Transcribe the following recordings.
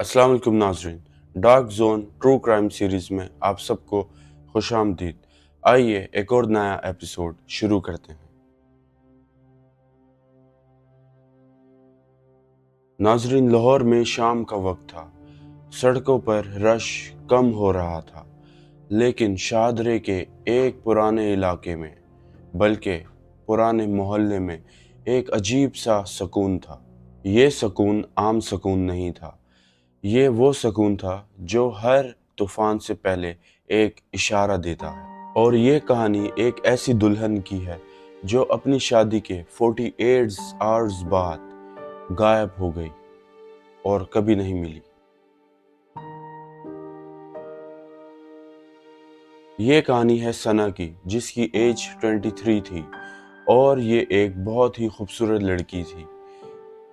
अस्सलाम वालेकुम नाजरीन। Dark zone true crime series में आप सबको खुश आमदीद। आइए एक और नया एपिसोड शुरू करते हैं। नाजरीन, लाहौर में शाम का वक्त था। सड़कों पर रश कम हो रहा था, लेकिन शाहदरे के एक पुराने इलाके में, बल्कि पुराने मोहल्ले में, एक अजीब सा सुकून था। ये सुकून आम सुकून नहीं था। ये वो सुकून था जो हर तूफान से पहले एक इशारा देता है। और ये कहानी एक ऐसी दुल्हन की है जो अपनी शादी के 48 आवर्स बाद गायब हो गई और कभी नहीं मिली। ये कहानी है सना की, जिसकी एज 23 थी और ये एक बहुत ही खूबसूरत लड़की थी।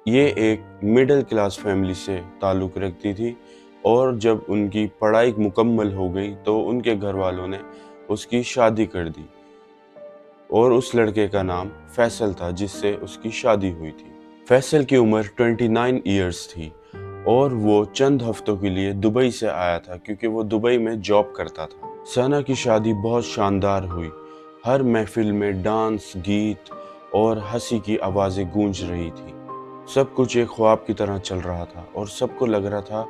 ये एक मिडिल क्लास फैमिली से ताल्लुक़ रखती थी और जब उनकी पढ़ाई मुकम्मल हो गई तो उनके घर वालों ने उसकी शादी कर दी और उस लड़के का नाम फैसल था जिससे उसकी शादी हुई थी। फैसल की उम्र 29 इयर्स थी और वो चंद हफ्तों के लिए दुबई से आया था क्योंकि वो दुबई में जॉब करता था। सना की शादी बहुत शानदार हुई। हर महफिल में डांस, गीत और हंसी की आवाज़ें गूंज रही थी। सब कुछ एक ख्वाब की तरह चल रहा था और सबको लग रहा था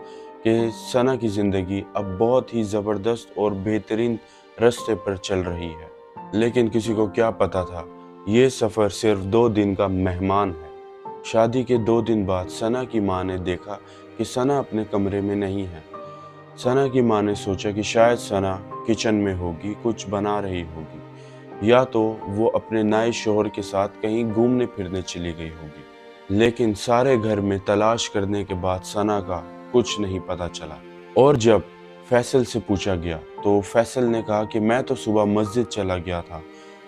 कि सना की ज़िंदगी अब बहुत ही ज़बरदस्त और बेहतरीन रास्ते पर चल रही है। लेकिन किसी को क्या पता था, ये सफ़र सिर्फ 2 दिन का मेहमान है। शादी के 2 दिन बाद सना की माँ ने देखा कि सना अपने कमरे में नहीं है। सना की माँ ने सोचा कि शायद सना किचन में होगी, कुछ बना रही होगी, या तो वो अपने नए शौहर के साथ कहीं घूमने फिरने चली गई होगी। लेकिन सारे घर में तलाश करने के बाद सना का कुछ नहीं पता चला। और जब फैसल से पूछा गया तो फैसल ने कहा कि मैं तो सुबह मस्जिद चला गया था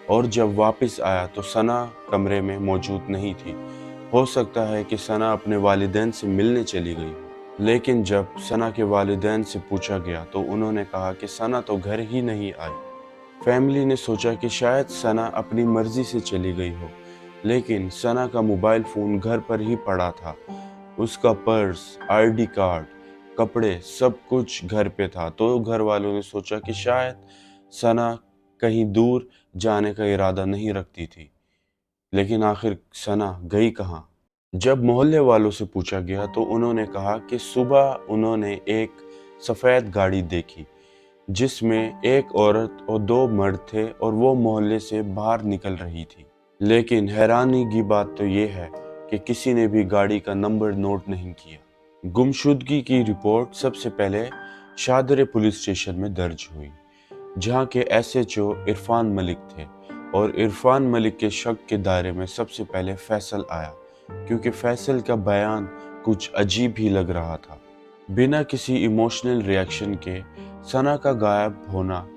और जब वापस आया तो सना कमरे में मौजूद नहीं थी। हो सकता है कि सना अपने वालिदैन से मिलने चली गई हो। लेकिन जब सना के वालिदैन से पूछा गया तो उन्होंने कहा कि सना तो घर ही नहीं आई। फैमिली ने सोचा कि शायद सना अपनी मर्जी से चली गई हो, लेकिन सना का मोबाइल फ़ोन घर पर ही पड़ा था। उसका पर्स, आईडी कार्ड, कपड़े सब कुछ घर पे था। तो घर वालों ने सोचा कि शायद सना कहीं दूर जाने का इरादा नहीं रखती थी। लेकिन आखिर सना गई कहाँ? जब मोहल्ले वालों से पूछा गया तो उन्होंने कहा कि सुबह उन्होंने एक सफ़ेद गाड़ी देखी जिसमें एक औरत और 2 मर्द थे और वो मोहल्ले से बाहर निकल रही थी। लेकिन हैरानी की बात तो ये है कि किसी ने भी गाड़ी का नंबर नोट नहीं किया। गुमशुदगी की रिपोर्ट सबसे पहले शाहदरे पुलिस स्टेशन में दर्ज हुई, जहां के एसएचओ इरफान मलिक थे। और इरफान मलिक के शक के दायरे में सबसे पहले फैसल आया, क्योंकि फैसल का बयान कुछ अजीब ही लग रहा था। बिना किसी इमोशनल रिएक्शन के सना का गायब होना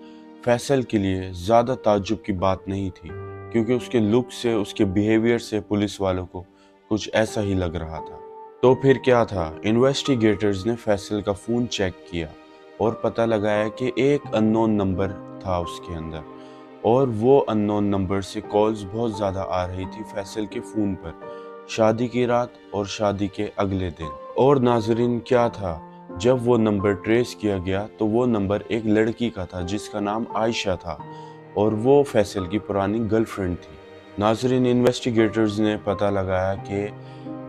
फैसल के लिए ज़्यादा ताज्जुब की बात नहीं थी, क्योंकि उसके लुक से, उसके बिहेवियर से पुलिस वालों को कुछ ऐसा ही लग रहा था। तो फिर क्या था? इन्वेस्टिगेटर्स ने फैसल का फ़ोन चेक किया और पता लगाया कि एक अननोन नंबर था उसके अंदर, और वो अननोन नंबर से कॉल्स बहुत ज़्यादा आ रही थी फैसल के फ़ोन पर, शादी की रात और शादी के अगले दिन। और नाज़रीन, क्या था, जब वो नंबर ट्रेस किया गया तो वो नंबर एक लड़की का था जिसका नाम आयशा था और वो फैसल की पुरानी गर्लफ्रेंड थी। नाज़रीन, इन्वेस्टिगेटर्स ने पता लगाया कि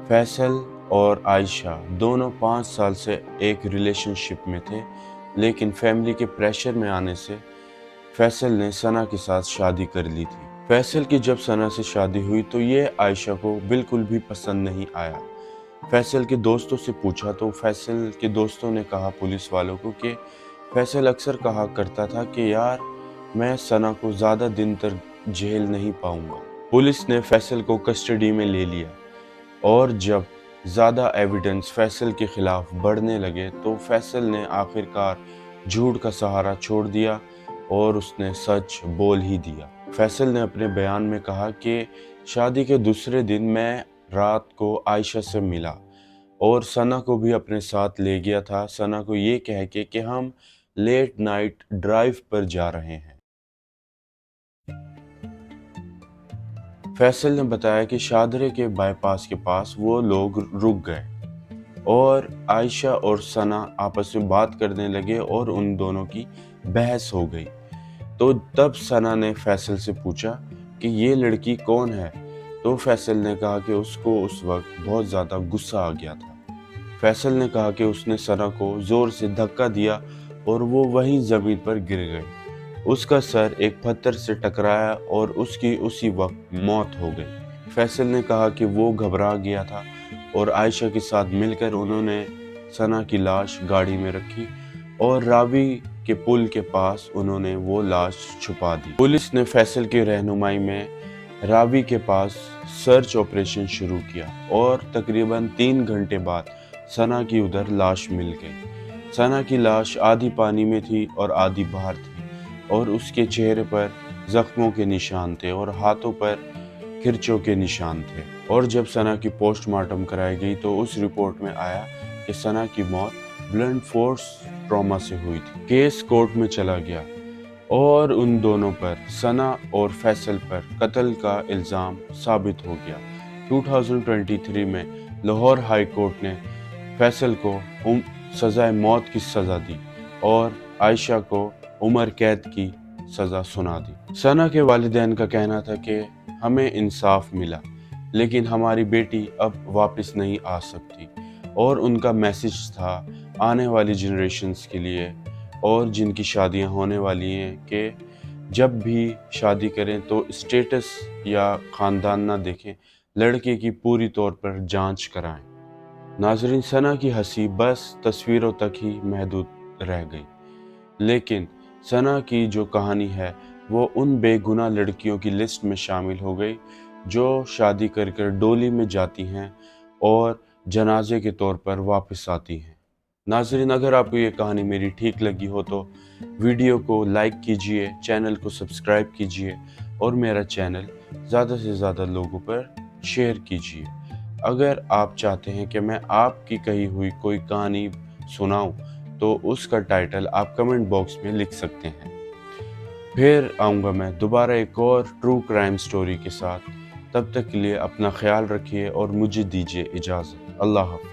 फैसल और आयशा दोनों 5 साल से एक रिलेशनशिप में थे, लेकिन फैमिली के प्रेशर में आने से फैसल ने सना के साथ शादी कर ली थी। फैसल की जब सना से शादी हुई तो ये आयशा को बिल्कुल भी पसंद नहीं आया। फैसल के दोस्तों से पूछा तो फैसल के दोस्तों ने कहा पुलिस वालों को कि फैसल अक्सर कहा करता था कि यार, मैं सना को ज़्यादा दिन तक झेल नहीं पाऊंगा। पुलिस ने फैसल को कस्टडी में ले लिया और जब ज़्यादा एविडेंस फैसल के खिलाफ बढ़ने लगे तो फैसल ने आखिरकार झूठ का सहारा छोड़ दिया और उसने सच बोल ही दिया। फैसल ने अपने बयान में कहा कि शादी के दूसरे दिन मैं रात को आयशा से मिला और सना को भी अपने साथ ले गया था, सना को ये कह के कि हम लेट नाइट ड्राइव पर जा रहे हैं। फैसल ने बताया कि शादरे के बाईपास के पास वो लोग रुक गए اور عائشہ اور ثنا آپس میں بات کرنے لگے اور ان دونوں کی بحث ہو گئی۔ تو تب ثنا نے فیصل سے پوچھا کہ یہ لڑکی کون ہے؟ تو فیصل نے کہا کہ اس کو اس وقت بہت زیادہ غصہ آ گیا تھا۔ فیصل نے کہا کہ اس نے ثنا کو زور سے دھکا دیا اور وہ وہیں زمین پر گر گئی۔ اس کا سر ایک پتھر سے ٹکرایا اور اس کی اسی وقت موت ہو گئی۔ فیصل نے کہا کہ وہ گھبرا گیا تھا اور عائشہ کے ساتھ مل کر انہوں نے ثنا کی لاش گاڑی میں رکھی اور راوی کے پل کے پاس انہوں نے وہ لاش چھپا دی۔ پولیس نے فیصل کی رہنمائی میں راوی کے پاس سرچ آپریشن شروع کیا اور تقریباً 3 گھنٹے بعد ثنا کی ادھر لاش مل گئی۔ ثنا کی لاش آدھی پانی میں تھی اور آدھی باہر تھی اور اس کے چہرے پر زخموں کے نشان تھے اور ہاتھوں پر کرچوں کے نشان تھے۔ اور جب ثنا کی پوسٹ مارٹم کرائی گئی تو اس رپورٹ میں آیا کہ ثنا کی موت بلنٹ فورس ٹراما سے ہوئی تھی۔ کیس کورٹ میں چلا گیا اور ان دونوں پر، ثنا اور فیصل پر قتل کا الزام ثابت ہو گیا۔ 2023 میں لاہور ہائی کورٹ نے فیصل کو سزائے موت کی سزا دی اور عائشہ کو عمر قید کی سزا سنا دی۔ ثنا کے والدین کا کہنا تھا کہ ہمیں انصاف ملا لیکن ہماری بیٹی اب واپس نہیں آ سکتی، اور ان کا میسج تھا آنے والی جنریشنز کے لیے اور جن کی شادیاں ہونے والی ہیں کہ جب بھی شادی کریں تو اسٹیٹس یا خاندان نہ دیکھیں، لڑکے کی پوری طور پر جانچ کرائیں۔ ناظرین، ثنا کی ہنسی بس تصویروں تک ہی محدود رہ گئی، لیکن ثنا کی جو کہانی ہے وہ ان بے گناہ لڑکیوں کی لسٹ میں شامل ہو گئی جو شادی کر کر ڈولی میں جاتی ہیں اور جنازے کے طور پر واپس آتی ہیں۔ ناظرین، اگر آپ کو یہ کہانی میری ٹھیک لگی ہو تو ویڈیو کو لائک کیجئے، چینل کو سبسکرائب کیجئے اور میرا چینل زیادہ سے زیادہ لوگوں پر شیئر کیجئے۔ اگر آپ چاہتے ہیں کہ میں آپ کی کہی ہوئی کوئی کہانی سناؤں تو اس کا ٹائٹل آپ کمنٹ باکس میں لکھ سکتے ہیں۔ پھر آؤں گا میں دوبارہ ایک اور ٹرو کرائم سٹوری کے ساتھ۔ تب تک کے لیے اپنا خیال رکھیے اور مجھے دیجیے اجازت۔ اللہ حافظ۔